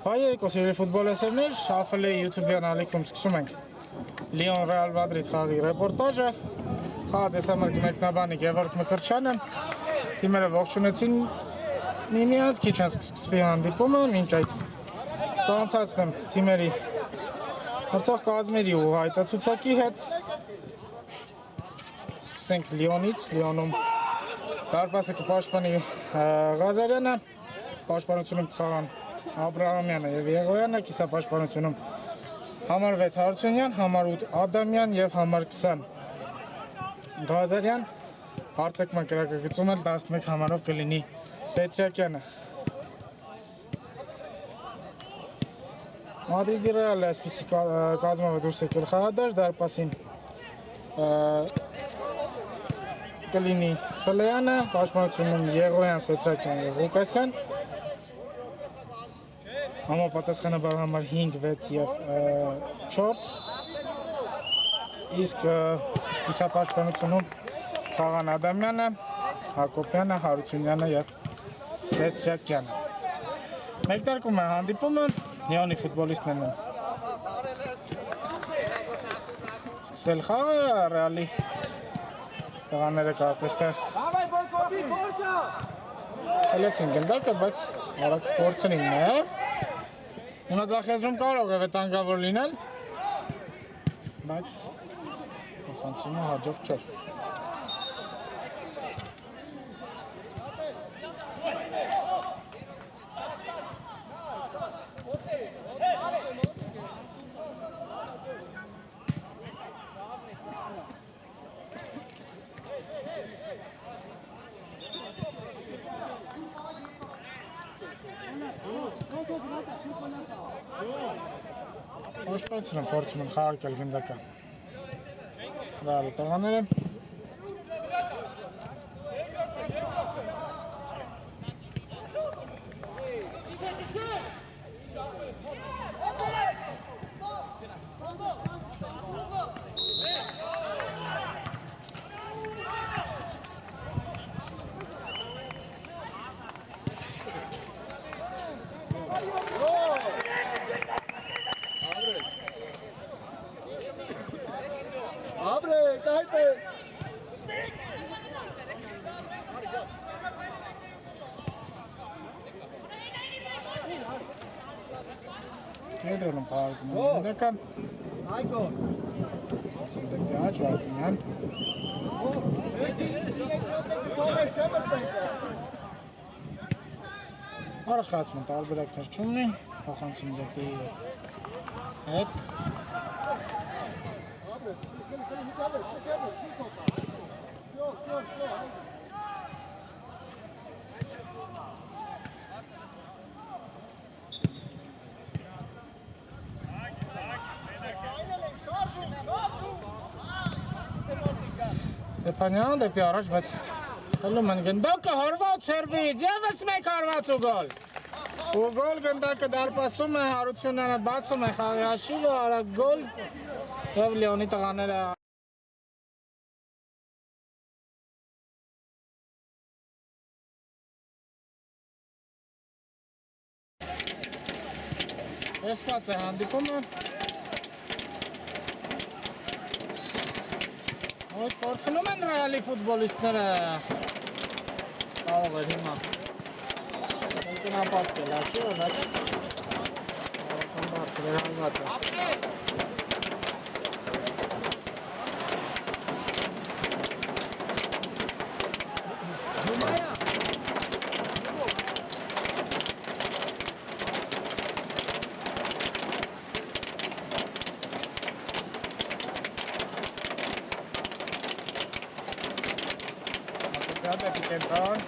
Հայերիկոս երի ֆուտբոլ էսերներ, շաֆել է YouTube-յան ալիքում սկսում ենք Լիոն Ռեալ Մադրիդ խաղի ռեպորտաժը, խաղաց ես համար գմեկնաբանի Գևորգ Մկրչյանը, թիմերը ողջունեցին միմյանց, քիչ անց սկսվի հանդիպումը, մինչ այդ ծանոթացնեմ թիմերի Արցախ կազմերի ու հայտացուցակի հետ, սկսենք Լիոնից, Լիոնում դարպասը կպաշտպանի Ղազարյանը, պաշտպանությունում կխաղան Աբրահամյանը և Եղոյանը, կիսապաշտպանությունում համար 6 Հարությունյան, համար 8 Ադամյան և համար 20 Ղազարյան, հարցեկման կրակագծում էլ 11 համարով կլինի Սեթրյակյանը։ Մադրիդի Ռեալը այսպիսի կազմով դուրս եկել խաղադաշտ, դարպասին կլինի Սլեյանը, պաշտպանությունում Եղոյան, Սեթրյակյան և Ղուկասյան, համապատասխանաբար համար 5, 6 և 4, իսկ կիսապաշտպանությունում խաղան Ադամյանը, Հակոբյանը, Հարությունյանը և Սեթրյակյանը։ Մեկնարկում է հանդիպումը, Լիոնի ֆուտբոլիստներն են սկսել խաղը, Ռեալի տղաները կարծես թե խելացին գնդակը, բայց արագ փորձեն նաև։ Հիմա ձախեզրում կարող է վտանգավոր լինել, բայց փոխանցումը հաջող չէր։ Պաշտպանությունում փորձում են խաղարկել գնդակը Ռեալի տղաները։ Եդրոնում խաղարկում են գնդակը, դեպի աջ Վարդունյան, առաջխացման տարբերակներ չունի, փոխանցում դեպի հետ, Ստեփանյան դեպի առաջ, բայց խլում են գնդակը, հարված հերվից, ևս մեկ հարված ու գոլ։ Ու գոլ գնդակը դարպասում է, Հարությունյանը բացում է խաղի հաշիվը, արագ գոլ և Լիոնի տղաները Տեսված է հանդիպումը։ Ոչ փորձնում են Ռեալի ֆուտբոլիստները կարող է հիմա կնապատկել հաշիվը, բայց բավական բարձր է հանգած է։ Դեպի կենտրոն,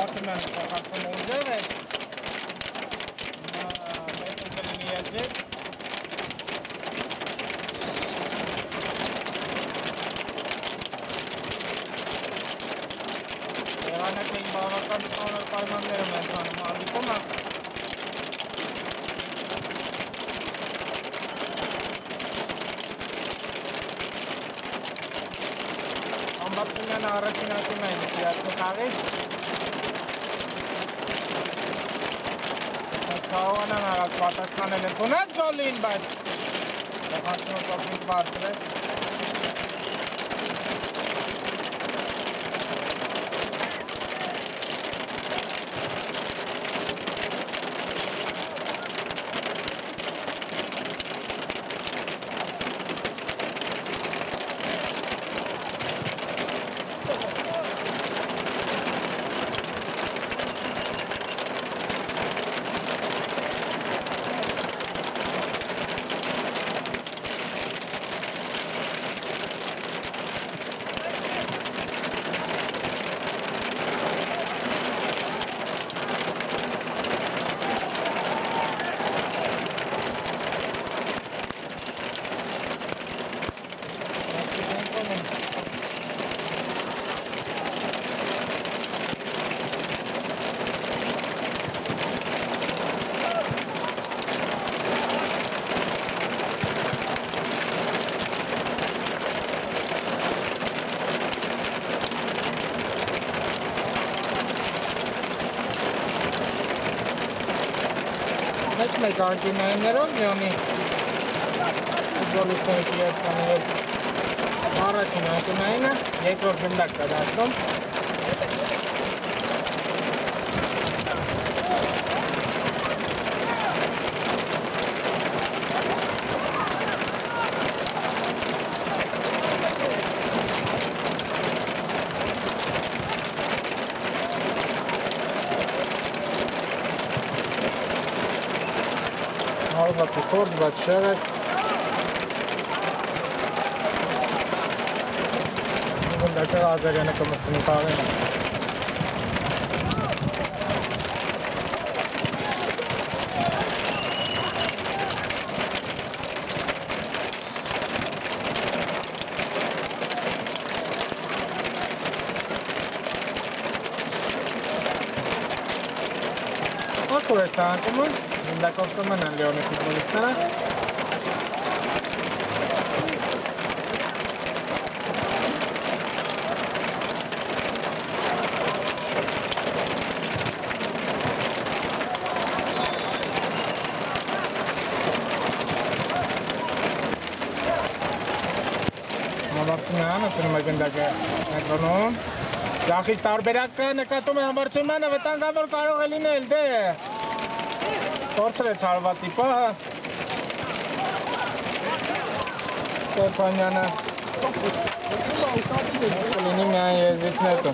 արդում են փոխանցում ուժեղ է, մետում կլինի եզրիկ, եղանակային բավական ծանր պայմաններում են տանում հանդիպումը, Մամարցումյանը առաջին ակում էին իրացնու խաղի։ Կաղանան արած պատասխանել են տունած գոլին, բայց Հացնոն կողմից բարձր է։ Մեկ անկյունայիններով Լիոնի ֆուտբոլիստների իրացկանիրեց առաջին անկյունայինը, երկրորդ գնդակ կա դաշտում։ Հալվատի կորձ, բայց շեղեք Գնդակը Ազարյանը կմցնի խաղին Ակուր է սա անկումը Գնդակով կմնան Լիոնի ֆուտբոլիստները Համբարձումյանը ծնում է գնդակը ներկոնում Ձախից տարբերակը նկատում է Համբարձումյանը վտանգավոր կարող է լինել դե Փորձրեց հարվածի պահը Ստեփանյանը կլինի միայն եզրից նետը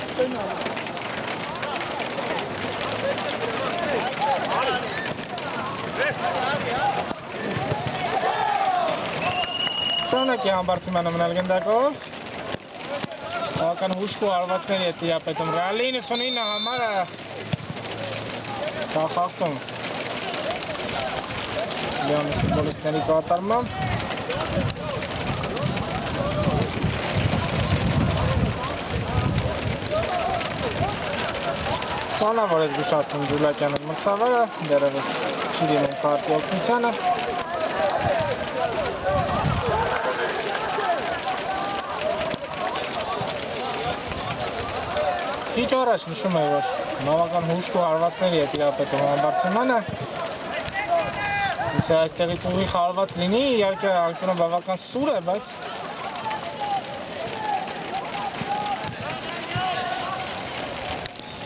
Շոնակի Համբարձումյանը մնալ գնդակով Բավական հուշկու արվածների է տիրապետում Ռեալի 99 համարը կախախտում Լիոնի ֆուտբոլիստների կատարմամբ Պանավոր ես գուշացնում Ջուլակյանը մրցավարը դերևս չի դիմում կարտի օգնությանը Քիչ առաջ նշում է, որ բավական հուշկու հարվածների է տիրապետում Համբարձումյանը Ոնց է այստեղից ուղիղ հարված լինի, իհարկե անկյունը բավական սուր է, բայց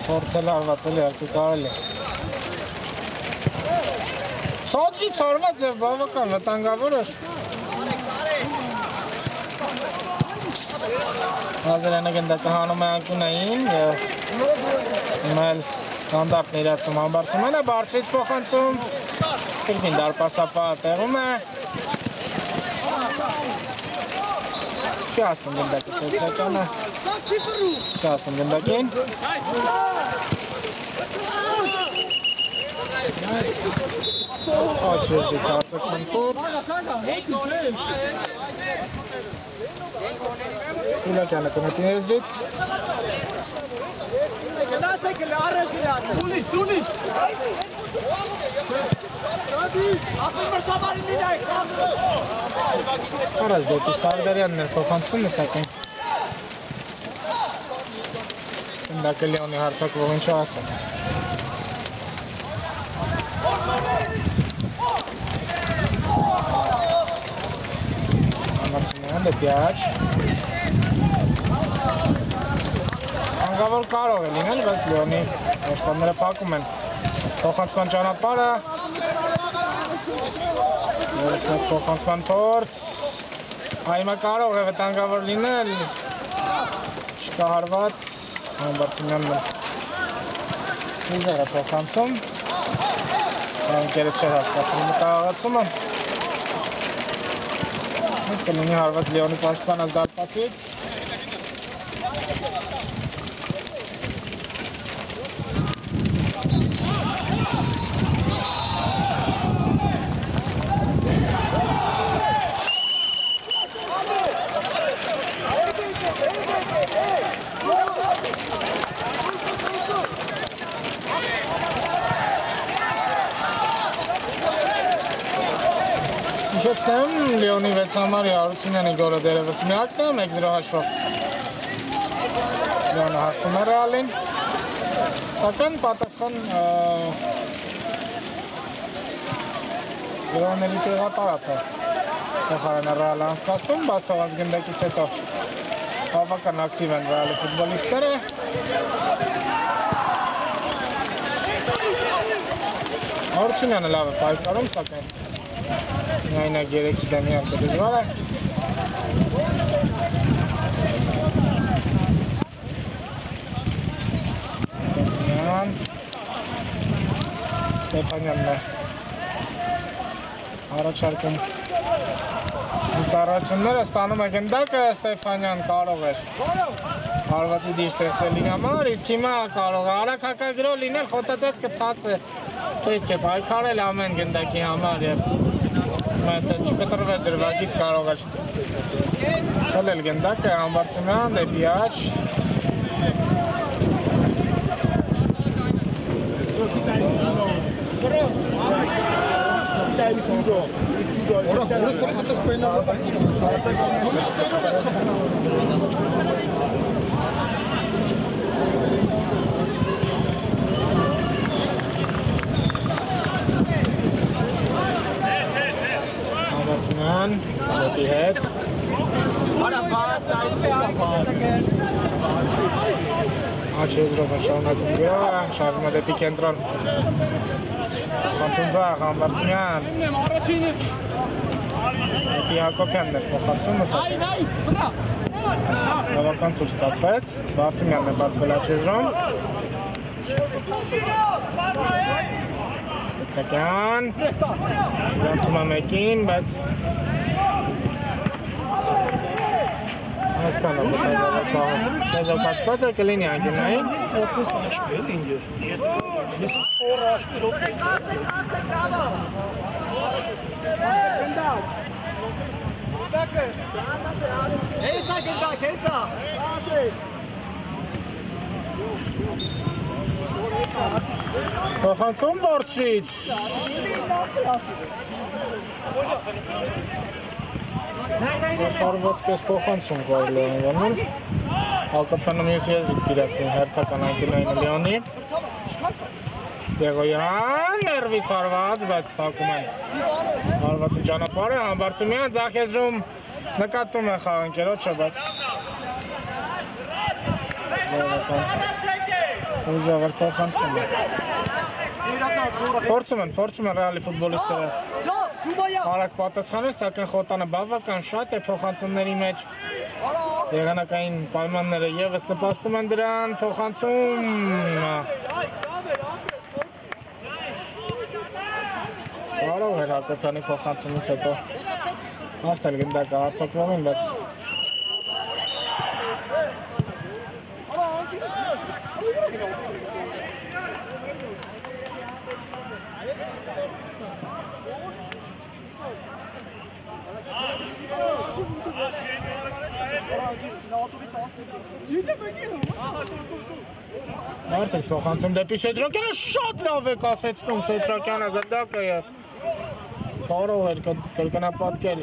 փորձել հարվածել իհարկե կարելի է Ցածրից հարված է բավական վտանգավոր էր Ազարյանը գնդակը հանում է անկյունային և մել ստանդարտն իրացնում Համբարձումյանը բարձրից փոխանցում Կրկին դարպասապահը տեղում է Չի հասնում գնդակի Սերձակյանը Չի հասնում գնդակին Ոչ եզրից հարցակման կորձ Ջուլակյանը կնետի եզրից Արազ դեպի Սարդարյանն էր փոխանցումը սակայն գնդակը Լիոնի հարցակվողին չասել։ Համարցումյան դեպի աչ։ Անգավոր կարող է լինել, բայց Լիոնի ոստանները պակում են փոխանցման ճանապարհը։ Ես մեկ փոխանցման փորձ։ Այմա կարող է վտանգավոր լինել։ Չկա հարված, Համբարձումյանն ուժեղ է փոխանցում։ Ընկերը չէր հասկացել մտահղացումը։ Կլինի հարված Լիոնի պաշտպանած դարպասից։ Իշխեցնեմ Լիոնի 6 համարի Արությունյանի գոլը դերևս միակն է, 1-0 հաշվով։ Լիոնը հաղթում է Ռեալին։ Սակայն պատասխան Լիոնելի տեղատարած է փոխարենը Ռեալը անցկացնում, բայց թողած գնդակից հետո բավական ակտիվ են Ռեալի ֆուտբոլիստները։ Արությունյանը լավ է պայքարում, սակայն Այնակ երեքի դեմի արկը դժվար է։ Ստեփանյանն է առաջարկում ծառայությունները, ստանում է գնդակը, Ստեփանյան կարող էր հարվածի դիշ ստեղծել իր համար, իսկ հիմա կարող է արագ հակագրով լինել, խոտածածկը թաց է, պետք է պայքարել ամեն գնդակի համար և չկտրվել դրվագից կարող էր խլել գնդակը, Համբարձումյան դեպի աչ։ Դեպի հետ Աչեզրով է շարունակում գրողը, շարվում է դեպի կենտրոն Խանցուն ձախ, Համբարձումյան Դեպի Հակոբյանն է փոխանցումը Բավական ցույց ստացվեց, Բարդումյանն է բացվել Աչեզրում Պետրակյան Իրանցում է մեկին, բայց Այսքան է բտանգավոր պահում Չեզոքացված է կլինի անգինային Չոքս աշկել ինգեր Ես օր աշկելով Հեսա գնդակ, հեսա Փոխանցում բորցից Սարված կես փոխանցում կարելի է անվանել Հակոբյանը մյուս եզրից կիրակվին հերթական անկյունային Լիոնի Եղոյան ներվից հարված, բայց պակում են հարվածի ճանապարհը Համբարձումյան ձախ եզրում նկատում է խաղընկերոջը, բայց ուժավոր փոխանցում է Փորձում են Ռեալի ֆուտբոլիստները Արագ պատասխանել, սակայն խոտանը բավական շատ է փոխանցումների մեջ Եղանակային պայմանները ևս նպաստում են դրան, փոխանցում Կարող էր Հակոբյանի փոխանցումից հետո հասնել գնդակը արձակվողին, բայց Մարսել փոխանցում դեպի Սեդրակյանը շատ լավ է կասեցնում Սեդրակյանը գնդակը և կարող էր կրկնապատկել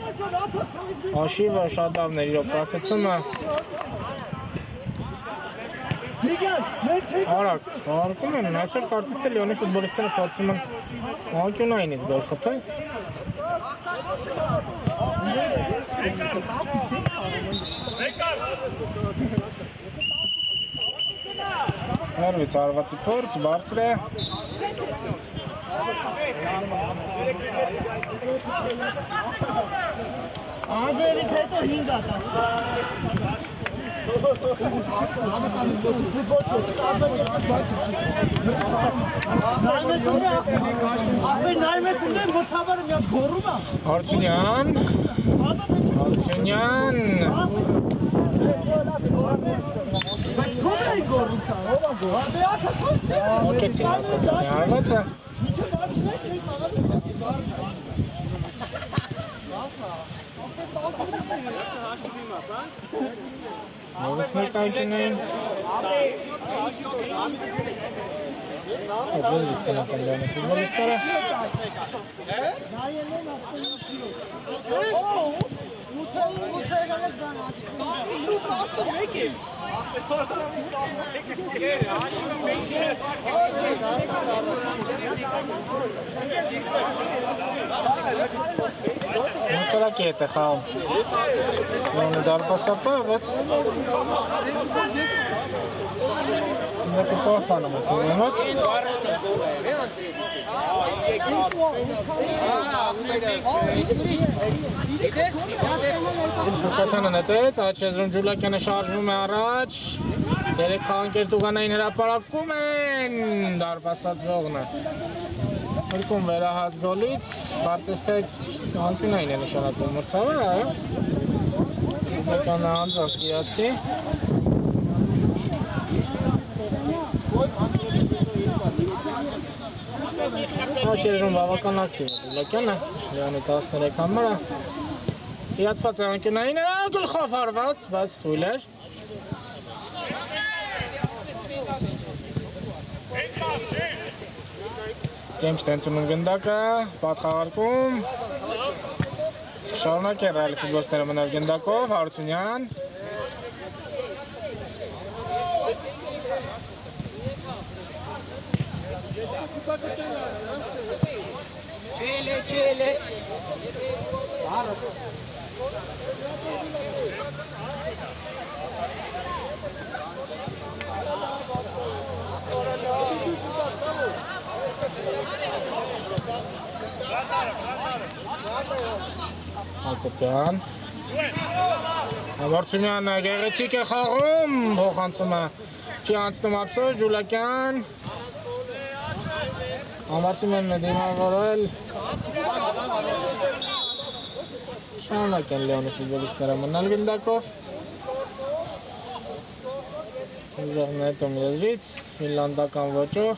հաշիվը շատ լավն էր իրոք կասեցումը Արագ, խաղարկում են, այսօր կարծես թե Լիոնի ֆուտբոլիստները փորձում են անկյունայինից գոլ խփել։ Հերվից արվածի փորձ, բարձր է։ Ահազերից հետո 5 ատա։ Հարությունյան Ոկեցին Հակոբյանի արվածը Նորից մեկ անկյունային Ջոզից կնատան Լիոնի ֆուտբոլիստները Մոտորակի հետ է խաղում Լիոնի դարպասապը, բայց Մեկը պահպանում է թիմի մոտ Լուկասյանը նետեց, այդ շեզրում Ջուլակյանը շարժվում է առաջ Երեք խաղանկեր տուգանային հրապարակում են Դարպասած ձողն է Երկում վերահաց գոլից, կարծես թե անկյունային է նշանակում մրցավը, այո Լուկակյանը անձով կիրացքի Շեժում բավական ակտիվ է Ջուլակյանը, Լիոնի 13 համարը Հիացված է անկյունային է, գլխով հարված, բայց թույլ էր Գեմչտ են տունում գնդակը, պատ խաղարկում Շարունակ է ռայլի ֆուտբոլիստները մնալ գնդակով, Հարությունյան Չելե Հակոբյան Հարությունյանը գեղեցիկ է խաղում, փոխանցում է չի անցնում ափսոս, Ջուլակյան Համարցումյանն է դիմավորել Շարունակ են Լիոնի ֆուտբոլիստները մնալ գնդակով Ուզեղն հետում եզրից, ֆինլանդական ոճով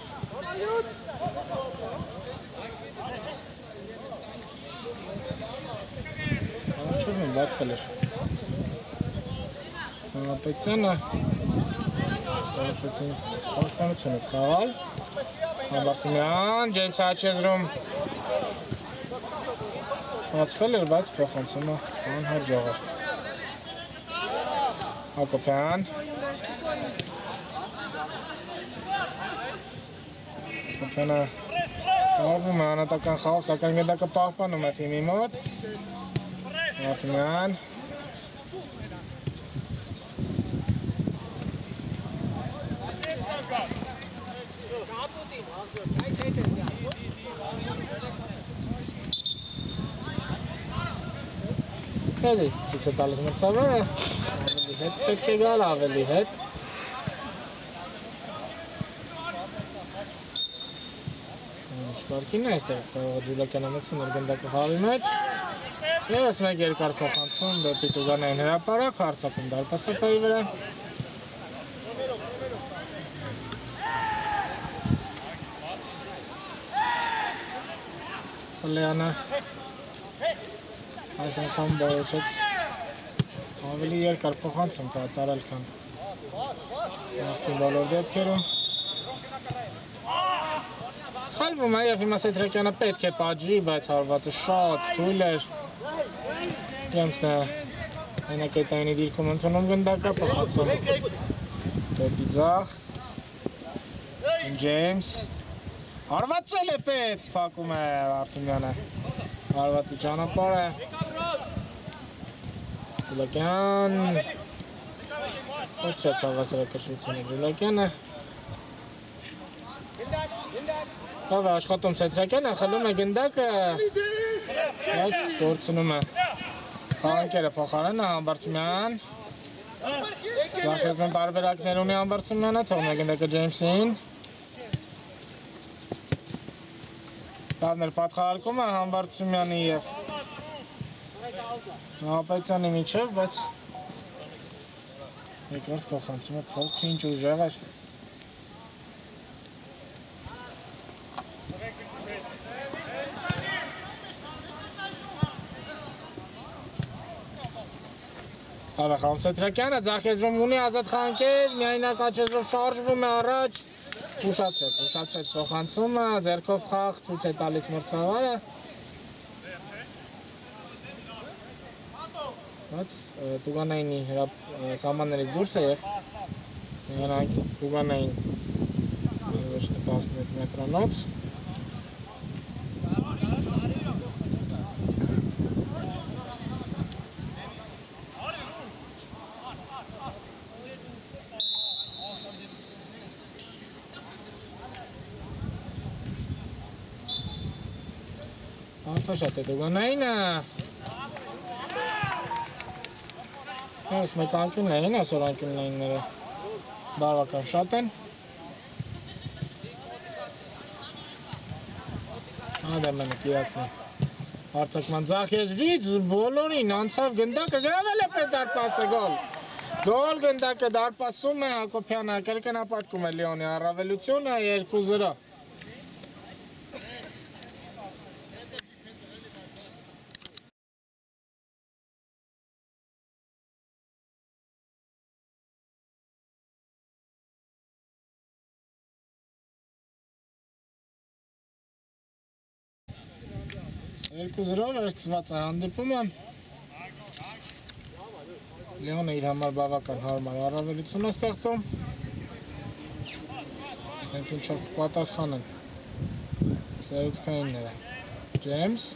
Չորն եմ բացվել էր Հանրապետյանը Որոշեցին պաշտպանությունից խաղալ Համարցումյան, Ջեյմս Աչեզրում Բացվել էր, բայց փոխանցումը անհաջող էր Հակոբյան Հակոբյանը խաղում է անհատական խաղով, սակայն գնդակը պահպանում է թիմի մոտ Հարությունյան Քեզից ցույց է տալիս մրցավարը, ավելի հետ պետք է գալ, ավելի հետ Շպարկին է այստեղից կարող է Ջուլակյանը մտցնել գնդակը խաղի մեջ Ես մեկ երկար փոխանցում դեպի տուգանային հրապարակ, հարձակում դարպասապայի վրա Սլեյանը Այս անգամ որոշեց ավելի երկար փոխանցում կատարել քան նախկին բոլոր դեպքերում Սխալվում է և հիմա Սեդրակյանը պետք է պատժի, բայց հարվածը շատ թույլ էր Ջեյմսն է հենակետայինի դիրքում ընդունում գնդակը, փոխանցում դեպի ձախ Ջեյմս Արվածել է պետք փակում է Արտեմյանը Արվածի ճանապարհը Ջուլակյան Ոսրեց հավասարակշռությունը Ջուլակյանը Լավ է աշխատում Սեթրակյանը խլում է գնդակը բայց կորցնում է Խաղանքերը փոխարենը Համբարձումյան Ձախեցնում տարբերակներ ունի Համբարձումյանը թողնում է գնդակը Ջեյմսին Լավն էր պատխաղարկումը Համբարձումյանի և Նահապետյանի միջև, բայց երկրորդ փոխանցումը փոքր ինչ ուժեղ էր Լավ է խաղում Սեթրակյանը, ձախեզրում ունի ազատ խաղանքեր, միայնակ աչեզրով շարժվում է առաջ Ուշացրեց փոխանցումը, ձեռքով խաղ ցույց է տալիս մրցավարը Բայց Տուգանայինի սահմաններից դուրս է և միանակ Տուգանային ոչ թե 11 մետրանոց Արտաշատ է Տուգանայինը Ես մեկ անկյունն էին, այսօր անկյուննայինները բավական շատ են Ադամյանը կիրացնի Հարցակման ձախեզրից բոլորին անցավ գնդակը գրավել է պետ դարպասը գոլ Գոլ գնդակը դարպասում է Հակոբյանը կրկնապատկում է Լիոնի առավելությունը 2-0 2-0 վերցված է հանդիպումը Լեոնը իր համար բավական հարմար առավելություն է ստեղծում Ստենք ինչով կպատասխանեն Սերուցքայինները Ջեյմս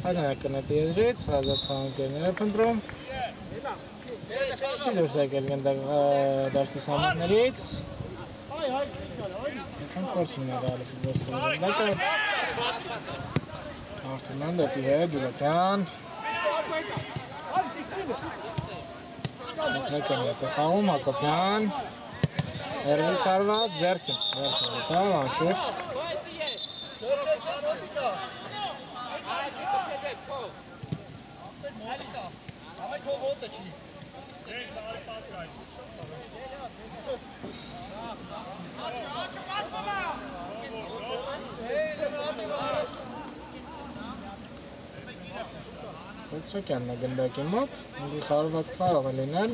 Փայնակն է տիեզրից, հազատ խաղանքերներ է պնդրում Չի դուրս եկել դաշտի սամարներից Եկան կորցին է ռալի ֆիբոստում գնդակը Արտումյան դեպի հետ, Ջուլակյան Սեթրակյան հետ է խաղում, Հակոբյան Հերվից արված, ձերքին դեպավ, անշուշտ Սեթրակյանն է գնդակի մոտ, ինգի խարված կարող է լինել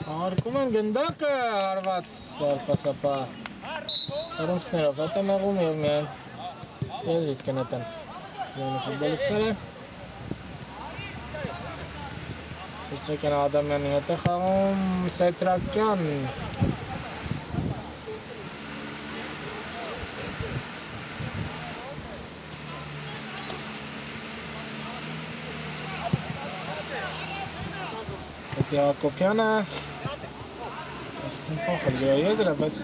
Հարկում են գնդակը հարված դարպասապա հռունցքներով հետ է մեղում և միայն եզից կնետեն Լիոնի ֆուտբոլիստները Սեթրակյան Ադամյանի հետ է խաղում Սեթրակյան Դեպի Հակոբյանը Այսին փոխել գրա եզրը, բայց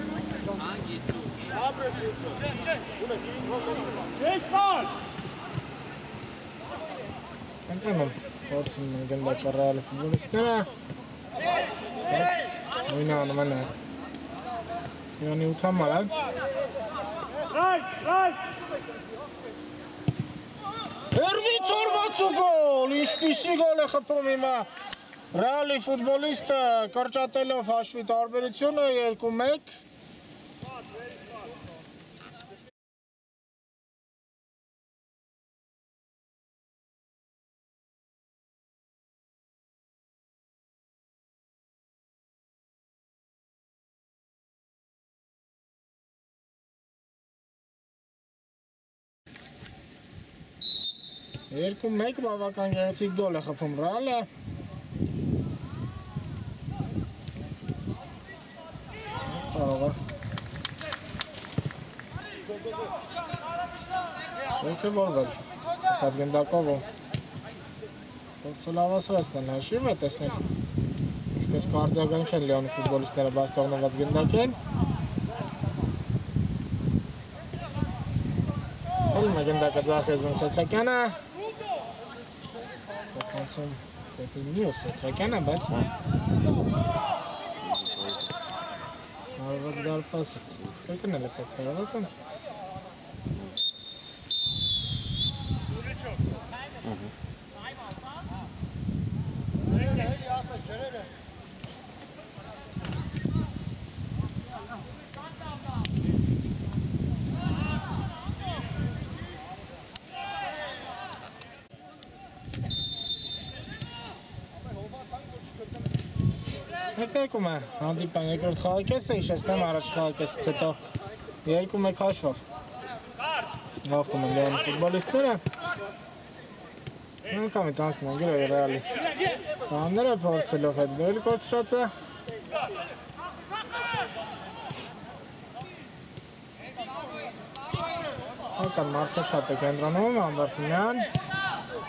Ընտրենում Փորձում են գնդակը ռեալի ֆուտբոլիստները Բայց նույնը անում են Լիոնի 8 համար է Հերվից օրված ու գոլ, ինչպիսի գոլ է խփում հիմա Ռեալի ֆուտբոլիստը կրճատելով հաշվի տարբերությունը 2-1 2-1 բավական գեղեցիկ գոլ է խփում Ռեալը։ Կարող է։ Ոգևորվել։ Բայց գնդակով փորձել ավասրացնել հաշիվը, տեսնենք ինչպես կարձագանք են Լեոնի ֆուտբոլիստները բաց թողնված գնդակին։ Հոլում է գնդակը ձախեզուն Սեթրակյանը։ Փոխանցում դեպի Նյուս Սեթրակյանը, բայց հարված դարպասից կրկնել է պետք կարողացան։ Մեկներկում է հանդիպան երկրորդ խաղակեսը, իշեցնեմ առաջ խաղակեսից հետո 2-1 հաշվով հաղթում են Լեոնի ֆուտբոլիստները։ Անգամից անցնում են գրոյի Ռեալի բանները փորձելով հետ գրել կորցրածը։ Անկան մարդը շատ է կենտրոնում, Ամբարձումյան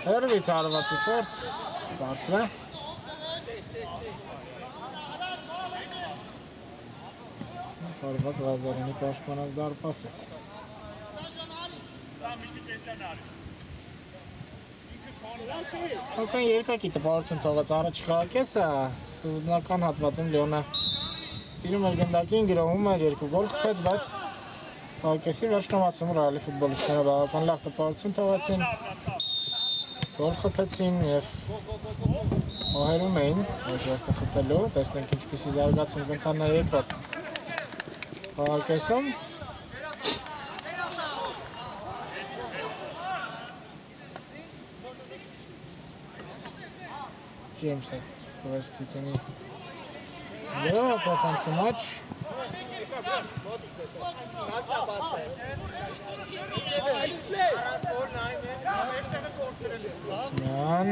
հերվից արվածի փորձ բարձր է։ Հարված Ղազարյանի պաշտպանած դարպասից։ Հոկան երկակի տպարություն թողած առաջ խաղակեսը, սկզբնական հատվածում Լեոնը տիրում էր գնդակին, գրոհում էր 2 գոլ խփեց, բայց խաղակեսի վերջնամասում Ռեալի ֆուտբոլիստները բավական լավ տպարություն թողեցին, գոլ խփեցին և հոհերում էին երկրորդը խփելու, տեսնենք ինչպիսի զարգացում կընթանա երկրորդ խաղակեսում։ Ջեյմսը կվերսկսի տենի գրով փոխանցում աչ։ Սմյան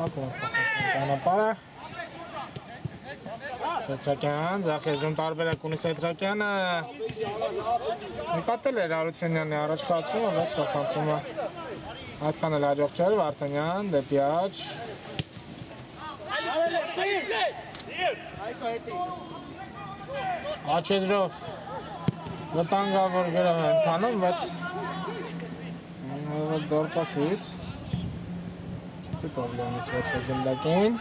հակում փոխանցում ճանապարհը։ Սեթրակյան, ձախեզրում տարբերակ ունի Սեթրակյանը։ Նկատել էր Արությունյանի առաջ խաղացումը, բայց փոխանցումը այդքան էլ հաջող չէր, Վարդանյան դեպի աջ։ Աչեզրով վտանգավոր գրով է ընթանում, բայց դորպասից չպի պավլիոնից ոչվեք գնդակին։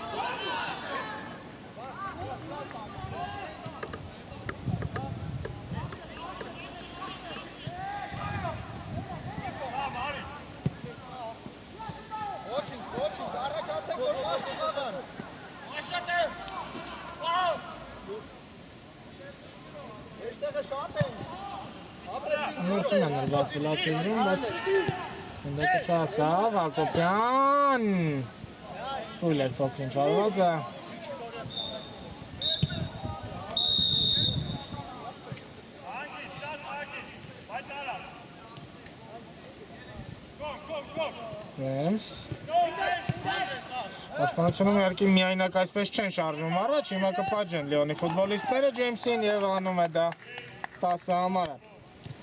Մորցին են նրբացվել աչեզրում, բայց ընդեկը չասավ, Հակոպյան թույլ էր փոքրինչ արվածը։ Ռեմս Պաշտպանությունում իհարկե միայնակ այսպես չեն շարժվում առաջ, հիմա կպատժեն Լեոնի ֆուտբոլիստները Ջեյմսին և անում է դա 10 համարը։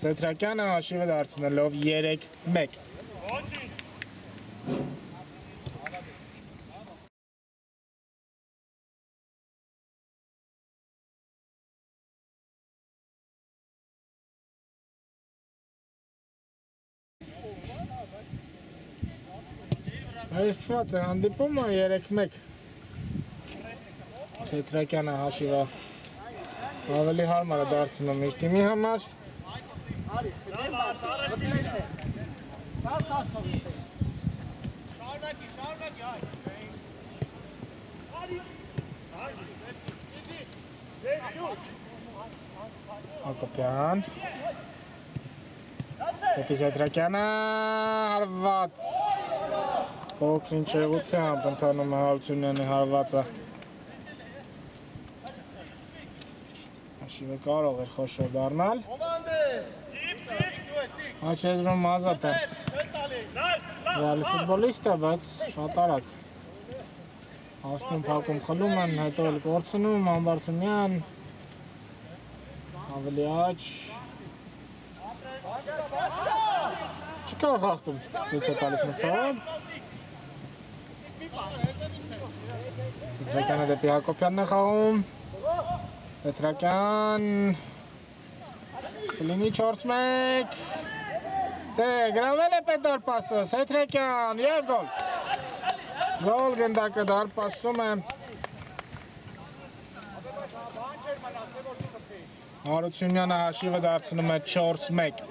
Սեթրակյանը հաշիվը դարձնելով 3-1։ Այսված է հանդիպումը 3-1։ Սեթրակյանը հաշիվը ավելի հարմար է դարձնում իր թիմի համար։ Հակոբյան Դեպի Սեդրակյանը հարված Փոքրինչ եղությամբ ընթանում է Հարությունյանի հարվածը Հաշիվը կարող էր խոշոր դառնալ Աչեզրում ազատ է Ռեալի ֆուտբոլիստ է, բայց շատ արագ Հաստում փակում խլում են, հետո էլ կորցնում, Ամբարձումյան Ավելի աչ Չկա խախտում, ցույց է տալիս մրցավար Սեդրակյանը դեպի Հակոբյանն է խաղում Սեդրակյան Կլինի 4-1 Դե, գրավել է պետ դարպասը, Սեդրակյան և գոլ Գոլ գնդակը դարպասում է Հարությունյանը հաշիվը դարձնում է 4-1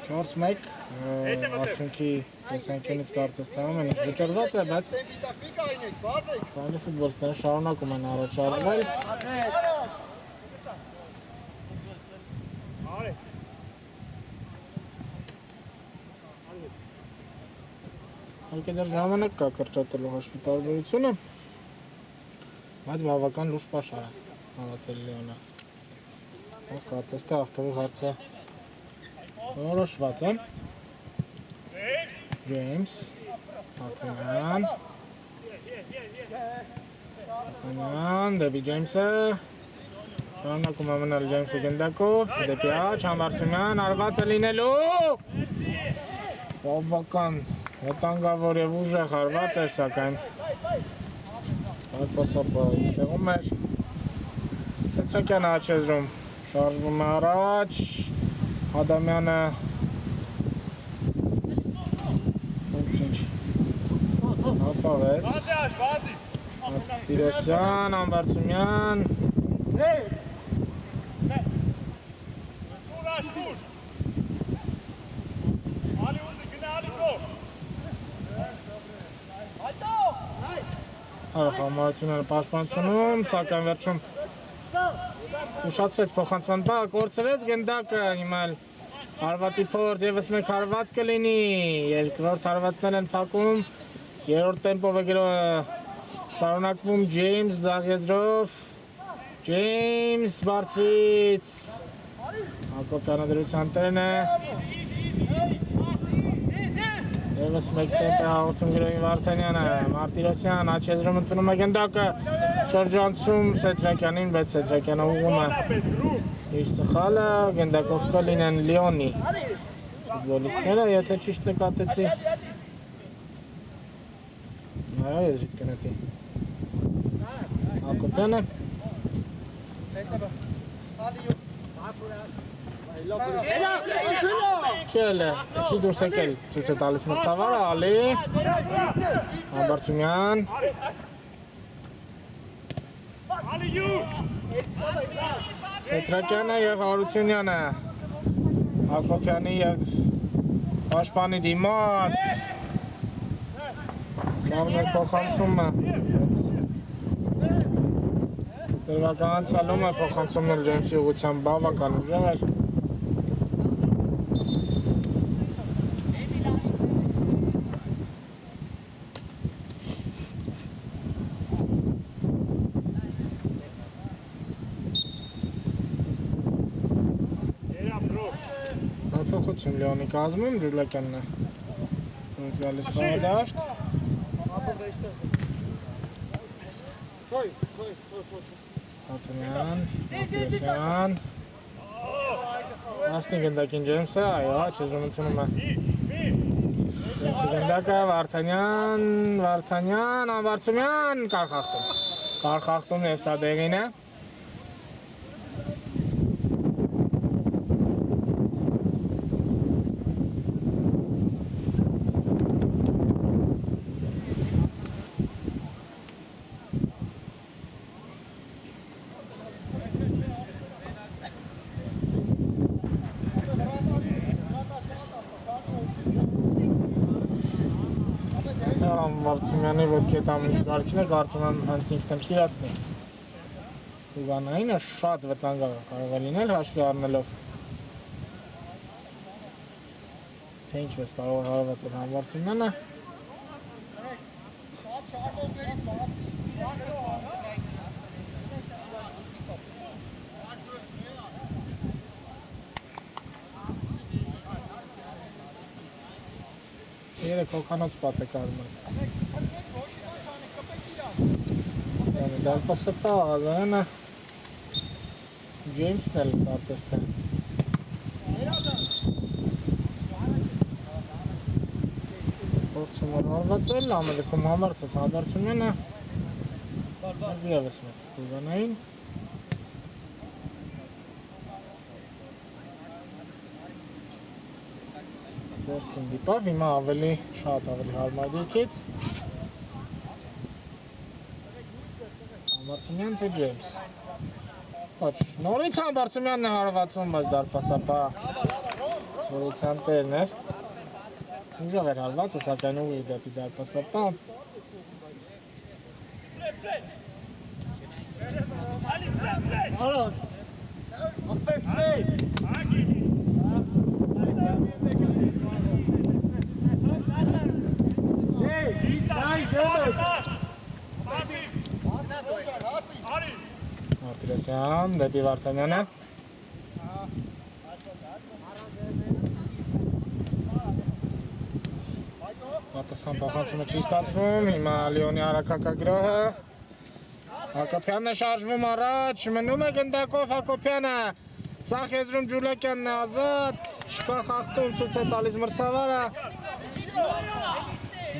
4-1 արդյունքի տեսանկյունից կարծես թվում են վճռված է, բայց Ռեալի ֆուտբոլիստները շարունակում են առաջարժվել Հարկե դեռ ժամանակ կա կրճատելու հաշվի տարբերությունը, բայց բավական լուրջ պաշար է հավաքել Լեոնը Կարծես թե ախտովի հարցը Որոշված է Ջեյմս Հարթանյան դեպի Ջեյմսը Շարունակում է մնալ Ջեյմսը գնդակով դեպի աչ Համբարձումյան արված է լինելու Բավական վտանգավոր և ուժեղ հարված էր սակայն Կարպասապը տեղում էր Սեդրակյանը աչեզրում շարժվում է առաջ Ադամյանը հապավեց Տիրոսյան, Ամբարձումյան Համարությունները պաշտպանությունում, սակայն վերջում Ուշացրեց փոխանցման բա, կորցրեց գնդակը, հիմա հարվածի փորձ, ևս մեկ հարված կլինի, երկրորդ հարվածներ են փակում, երրորդ տեմպով է շարունակվում Ջեյմս Ձաղեզրով, Ջեյմս բարձրից, Հակոբյանը դրության տերն է, ևս մեկ տեմպ է հաղորդում Գրոյին Վարդանյանը, Մարտիրոսյան, Աչեզրում ընդունում է գնդակը, շրջանցում Սեդրակյանին, բայց Սեդրակյանը ուղղում է իր սխալը, գնդակով կլինեն Լիոնի ֆուտբոլիստները, եթե ճիշտ նկատեցի Այո, եզրից կնետի Հակոբյանը Չել է, չի դուրս եկել ցույց է տալիս մրցավարը, Ալի Ամբարձումյան Սեդրակյանը և Հարությունյանը Հակոբյանի և պաշտպանի դիմաց Կաղներ փոխանցումը Դրվական անցալում է փոխանցումն էլ Ջեյմսի ուղղությամբ բավական ուժեղ էր Փոխություն Լեոնի կազմում, Ջուլակյանն է գալիս խաղադաշտ Հատունյան, Մարտիրոսյան Ասնի գնդակին Ջեյմսը, այո, աչեզրում ընդունում է Ջեյմսի գնդակը, Վարդանյան, Ամբարձումյան, կար խախտում և սա դեղին է Համարցումյանի ոտքի հետ ամուշ գարքին է, կարծում եմ հենց ինքն էլ կիրացնի։ Ուգանայինը շատ վտանգավոր կարող է լինել հաշվի առնելով։ Թե ինչպես կարող է հարվածել Համարցումյանը։ Երեք հոկանոց պատ է կարում է։ Դարպասը պա աղազարանը Ջեյմսն էլ կարծես թե։ Փորձում էր հարվածել, ամենքում համարցած Համարցումյանը ևս մեկ Ուգանային։ Վերքին դիպավ, հիմա ավելի շատ ավելի հարմար դիրքից։ Համարցումյան թե Ջեյմս։ Ոչ, նորից Համարցումյանն է հարվածում, բայց դարպասապա նորիցյան տերն էր։ Ուժեղ էր հարվածը, սակայն ուղի դեպի դարպասապա։ Արոն, ապեսներ։ Մարտիրոսյան, դեպի Վարդանյանը։ Պատասխան փոխանցումը չի ստացվում, հիմա Լիոնի արաքակագրոհը։ Հակոբյանն է շարժվում առաջ, մնում է գնդակով Հակոբյանը։ Ձախ եզրում Ջուլակյանն է ազատ, չկա խախտում, ցույց է տալիս մրցավարը։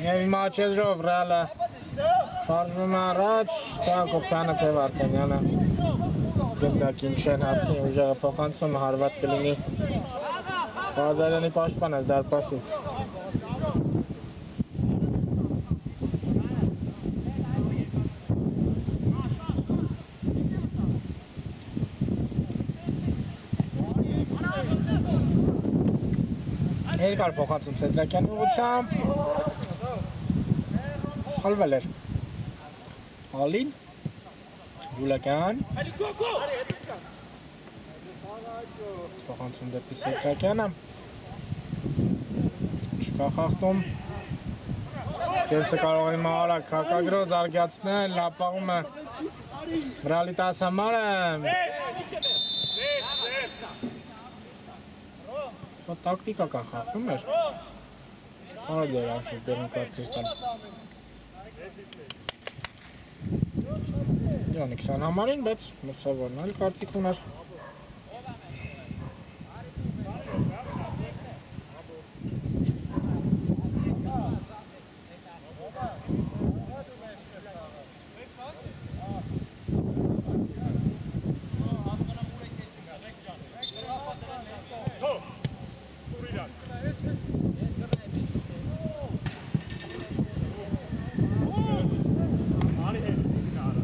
Եվ հիմա աչեզրով Ռեալը շարժվում է առաջ, թե Հակոբյանը թե Վարդանյանը գնդակին չեն հասնի, ուժեղը փոխանցումը հարված կլինի Ղազարյանի պաշտպանած դարպասից։ Երկար փոխանցում Սեդրակյանի ուղղությամբ։ Խալվել էր Ալին, Ջուլակյան։ Փոխանցում դեպի Սեդրակյանը։ Չկա խախտում։ Ջեյմսը կարող է հիմա արագ հակագրոհ զարգացնել, ապահում է Ռեալի 10 համարը։ Սա տակտիկական խախտում էր։ Արագ էր անշուշտ դերում կարծես տալ։ Յանի 20 համարին, բայց մրցավորն էլ կարծիք ուներ։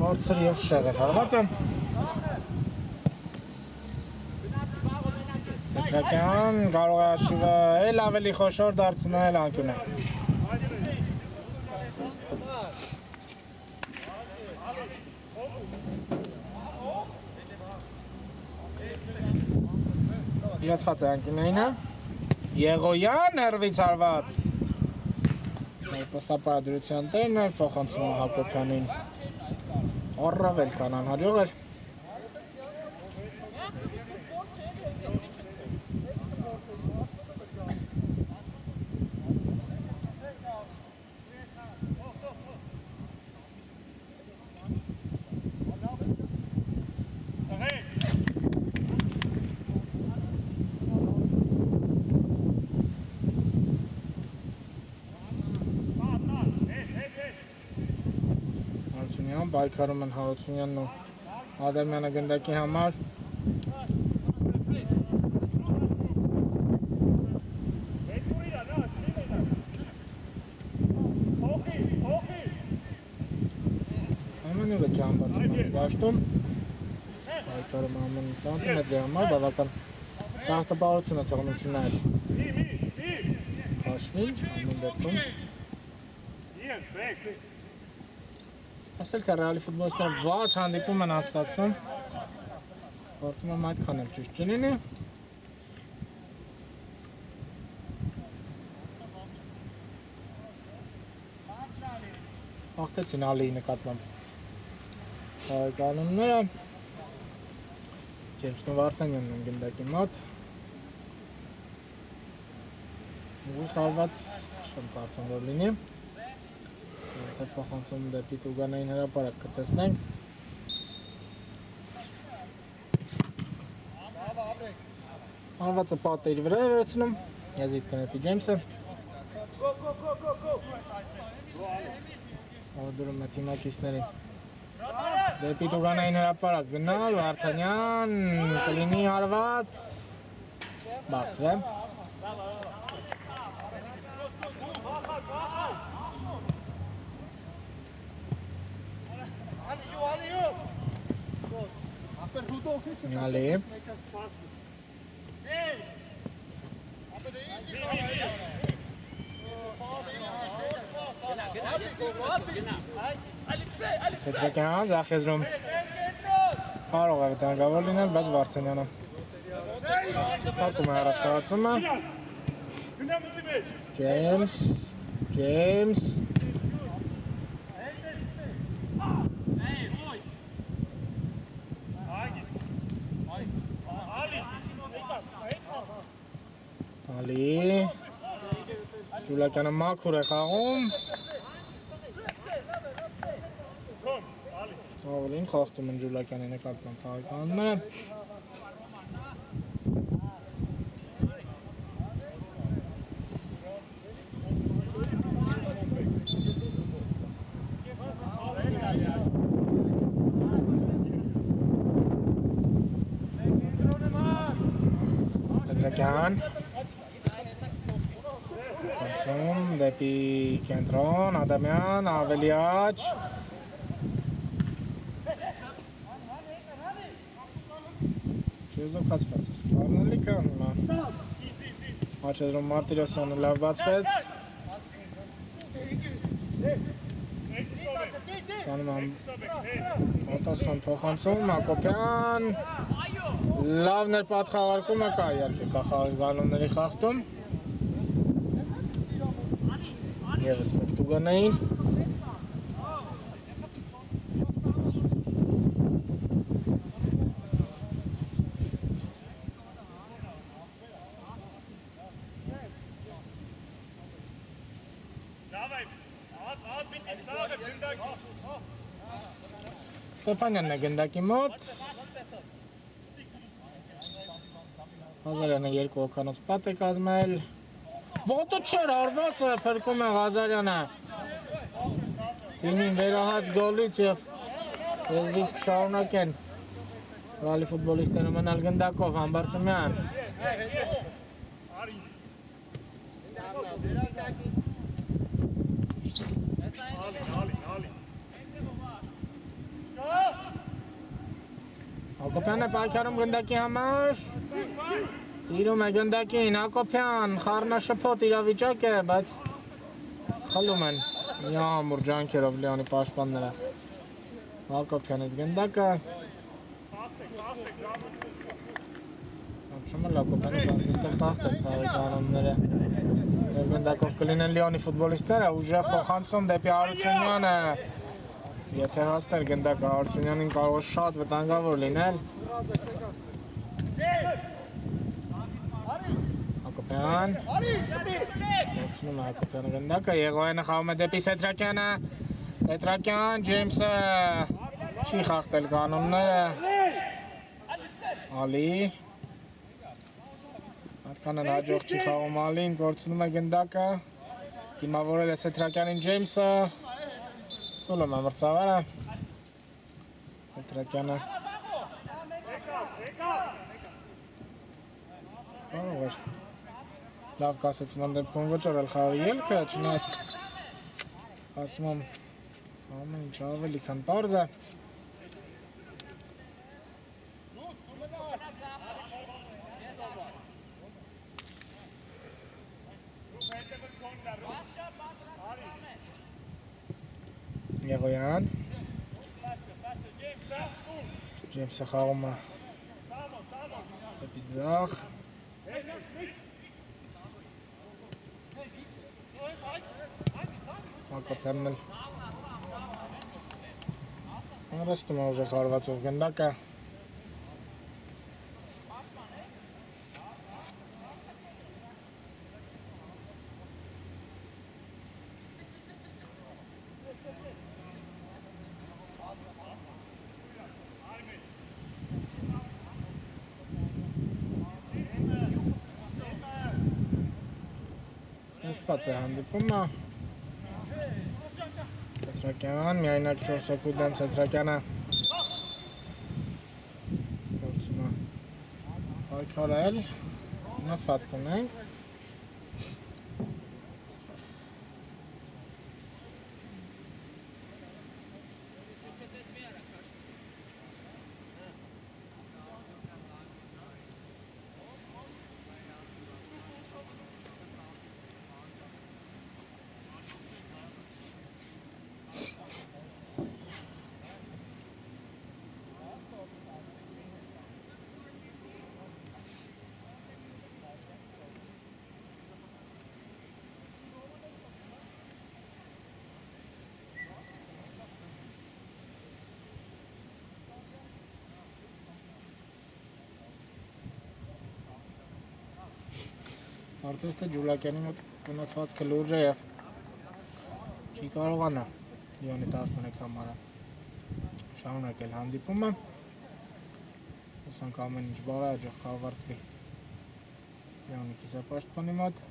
Բարձր և շեղ էր հարվածը։ Սեդրակյան կարող է աշիվը էլ ավելի խոշոր դարձնել անկյուն է։ Իրացված է անկյունայինը։ Եղոյան հեռվից հարված։ Պասապարադրության տերն էր, փոխանցումը Հակոբյանին առավել քան անհաջող էր։ Բայկարում են Հարությունյանն ու Ադամյանը գնդակի համար։ Ամեն ուրը ճամբարձում են դաշտում։ Բայկարում ամեն սանտիմետրի համար բավական տաղտապարություն է թողնում չնայած Խաշմին, ամեն դեպքում։ Ասել թե ռեալի ֆուտբոլիստները վաղ հանդիպում են անցկացնում։ Որտում եմ այդքան էլ ճիշտ չլինի։ Աղթեցին Ալիի նկատմամբ կանոնները Ջեյմսն Վարդանյանն են գնդակի մոտ ուղի խարված չեմ կարծում որ լինի եթե փոխանցում դեպի Տուգանային հրապարակ կտեսնենք Անվածը պատը իր վրա է վերցնում եզիտ կնետի Ջեյմսը Դուրում է թիմակիցներին Դեպի Տուգանային հրապարակ գնալ, Վարդանյան, կլինի հարված, բարձր է Ալի Սետրակյան ձախեզրում կարող է վտանգավոր լինել, բայց Վարդանյանը Հարկում է առաջ կաղացումը Ջեյմս Ալի Ջուլակյանը մաքուր է խաղում Ավելին խաղթում են Ջուլակյանի նկատմամբ խաղականները Պետրակյան Խոցում դեպի կենտրոն, Ադամյան, ավելի աչ Չեզով խացված ես, կարնալիքը Աչեզրում Մարտիրոսյանը լավ բացվեց Կանում եմ պատասխան փոխանցում, Հակոբյան Լավ ներպատխաղարկումը կա իհարկե կա խաղալոնների խախտում Եվս մեկ Տուգանային Ստեփանյանն է գնդակի մոտ Ղազարյանը երկու օքանոց պատ է կազմել Ոտը չեր արված է փրկում է Ղազարյանը Թիմին վերահաց գոլից և եզրից կշարունակեն Ռալի ֆուտբոլիստները մնալ գնդակով Համբարձումյան Հակոբյան է պայքարում գնդակի համար Տիրում է գնդակին, Հակոբյան, խառնաշփոթ իրավիճակ է, բայց խլում են միամուր ջանքերով Լեոնի պաշտպանները Հակոբյանից գնդակը Ապշումը Հակոբյանը բարձստեղ խախտեց խաղի կանոնները Եվ գնդակով կլինեն Լեոնի ֆուտբոլիստները, ուժեղ փոխանցում դեպի Հարությունյանը Եթե հասներ գնդակը Հարությունյանին կարող է շատ վտանգավոր լինել Հակոբյան Ներցնում է Հակոբյանը գնդակը Եղոյանը խաղում է դեպի Սետրակյանը Սետրակյան, Ջեյմսը չի խախտել կանոնները Ալի Այդքան են հաջող չի խաղում Ալին, կորցնում է գնդակը Դիմավորել է Սետրակյանին Ջեյմսը Սոլոմ է մրցավարը Պետրակյանը Կարող էր լավ կասեցման դեպքում վճռել խաղի ելքը, չնայած կարծում եմ ամեն ինչ ավելի քան պարզ է Եղոյան Ջեյմսը խաղում է դեպի ձախ Հակոբյանն էլ Արստում է ուժեղ հարվածով գնդակը Իսպաց է հանդիպումը Սետրակյան, միայնակ 4 հոգու դեմ Սետրակյանը Գործում է պայքարել Նասվածք ունենք Արդյոք թե Ջուլակյանի մոտ վնասվածքը լուրջ է և չի կարողանա Լիոնի 13 համարը շարունակել հանդիպումը Հուսանք ամեն ինչ բարեհաջող կավարտվի Լիոնի կիսապաշտպանի մոտ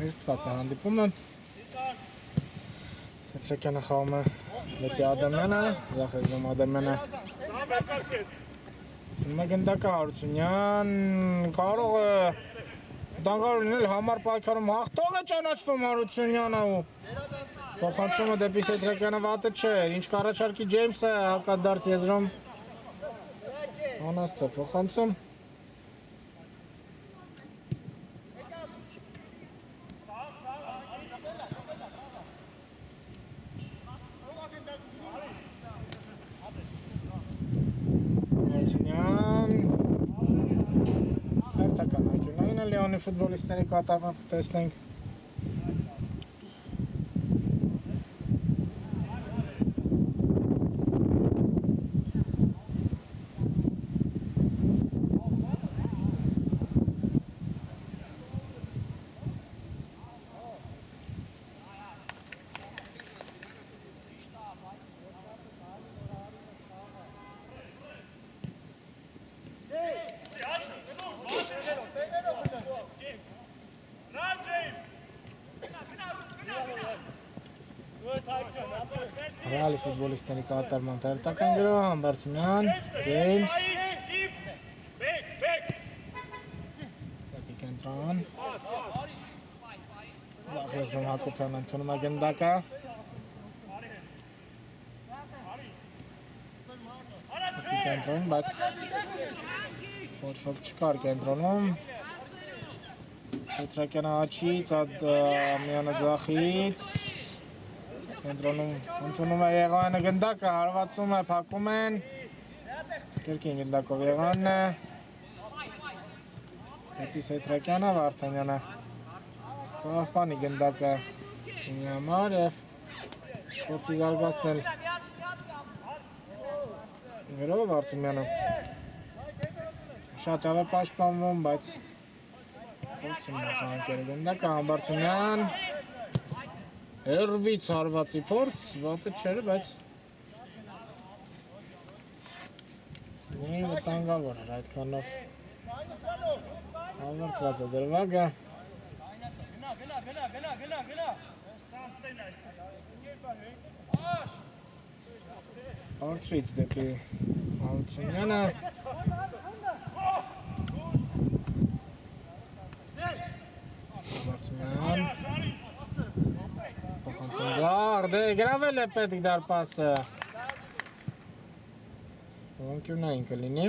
Վերստված է հանդիպումը Սետրակյանը խաղում է դեպի Ադամյանը Զախեզում Ադամյանը Գնդակը Հարությունյան կարող է դանգար լինել համար պայքարում հաղթող է ճանաչվում Հարությունյանը ու փոխանցումը դեպի Սետրակյանը վատը չէ ինչ կառաջարկի Ջեյմսը հակադարձ եզրում Անասցը փոխանցում Լիոնի ֆուտբոլիստների կատարումը տեսնենք Ռեալի ֆուտբոլիստների կատարման հերթական գրող Համբարձումյան, Ջեյմս Դեպի կենտրոն Զախեզրում Հակոբյան ընդունում է գնդակը Դեպի կենտրոն, բայց ոչ ոք չկար կենտրոնում Սետրակյանը աչից, Ադամյանը ձախից Կենտրոնում ընդունում է Եղոյանը գնդակը, հարվածում է, փակում են Կերկին գնդակով Եղոյանն է Դեպի Սետրակյանը, Վարդանյանը Պահպանի գնդակը ինի համար և փորձի զարգացնել Գրով Վարդումյանը Շատ լավ է պաշտպանվում, բայց փորձում է խաղանկերը գնդակը, Համբարձումյան Հերվից հարվածի փորձ, վատը չէր, բայց մի վտանգավոր էր այդքանով Ավարտված է դրվագը։ Օրցրից դեպի Հարությունյանը։ Հարությունյան։ Փոխանցում ձախ, դե գրավել է պետք դարպասը։ Ոնքյունային կլինի։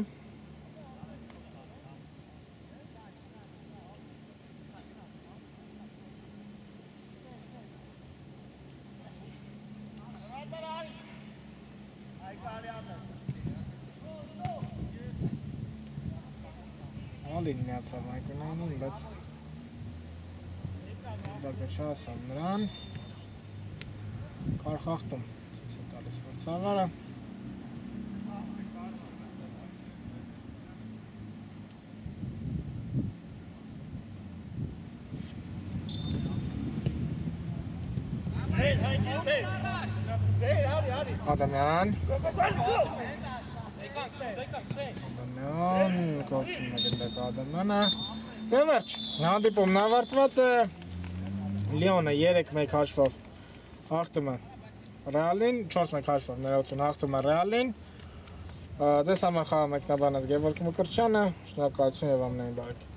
Ալին միացավ Անկյունյանին, բայց դակը չասամ նրան, կար խախտում ցույց է տալիս մրցավարը։ Ադամյան կողցում է գնդակ Ադամյանը և վերջ, հանդիպումն ավարտված է, Լիոնը 3-1 հաշվով հաղթում է Ռեալին, 4-1 հաշվով ներողություն հաղթում է Ռեալին, ձեզ համար խաղը մեկնաբանեց Գևորգ Մկրտչյանը, շնորհակալություն և ամենայն բարիք։